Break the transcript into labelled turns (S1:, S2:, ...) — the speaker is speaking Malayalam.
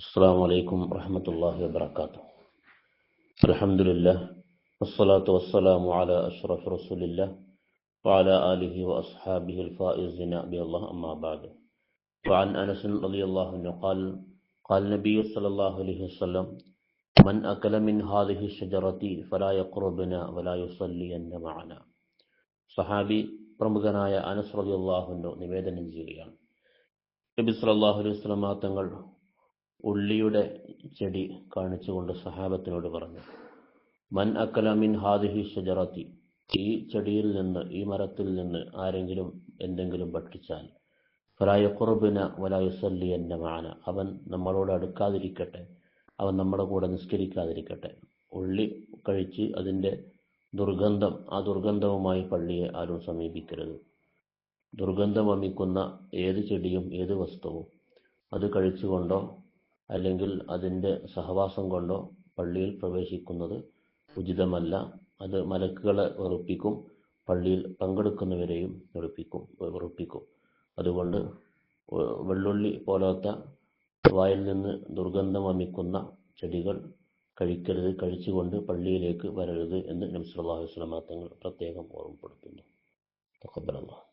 S1: السلام عليكم ورحمة الله وبركاته. الحمد لله والصلاة والسلام على أشرف رسول الله وعلى آله وأصحابه الفائزين بالله أما بعد. وعن أنس رضي الله عنه قال النبي صلى الله عليه وسلم من أكل من هذه الشجرة فلا يقربنا ولا يصلين معنا. സഹാബി പ്രമുഖനായ അനസ് റളിയല്ലാഹു അൻഹു നിവേദനം ചെയ്യുകയാണ്, നബി സല്ലല്ലാഹു അലൈഹി വസല്ലം തങ്ങൾ ഉള്ളിയുടെ ചെടി കാണിച്ചുകൊണ്ട് സഹാബത്തിനോട് പറഞ്ഞു, മൻ അക്കല മിൻ ഹാദിഹി ഷജറത്തി, ഈ ചെടിയിൽ നിന്ന്, ഈ മരത്തിൽ നിന്ന് ആരെങ്കിലും എന്തെങ്കിലും ഭക്ഷിച്ചാൽ, ഫലാ യഖ്റുബന വലാ യുസല്ലിയന്ന മഅന, അവൻ നമ്മളോട് അടുക്കാതിരിക്കട്ടെ, അവൻ നമ്മുടെ കൂടെ നിസ്കരിക്കാതിരിക്കട്ടെ. ഉള്ളി കഴിച്ച് അതിൻ്റെ ദുർഗന്ധം, ആ ദുർഗന്ധവുമായി പള്ളിയെ ആരും സമീപിക്കരുത്. ദുർഗന്ധം വമിക്കുന്ന ഏത് ചെടിയും ഏത് വസ്തുവും അത് കഴിച്ചുകൊണ്ടോ അല്ലെങ്കിൽ അതിൻ്റെ സഹവാസം കൊണ്ടോ പള്ളിയിൽ പ്രവേശിക്കുന്നത് ഉചിതമല്ല. അത് മലക്കുകളെ വെറുപ്പിക്കും, പള്ളിയിൽ പങ്കെടുക്കുന്നവരെയും വെറുപ്പിക്കും. അതുകൊണ്ട് വെള്ളുള്ളി പോലത്തെ വായിൽ നിന്ന് ദുർഗന്ധം വമിക്കുന്ന ചെടികൾ കഴിക്കരുത്, കഴിച്ചുകൊണ്ട് പള്ളിയിലേക്ക് വരരുത് എന്ന് നബി സല്ലല്ലാഹു അലൈഹി വസല്ലം തങ്ങൾ പ്രത്യേകം ഓർമ്മപ്പെടുത്തുന്നു. തഖബ്ബലല്ലാഹ്.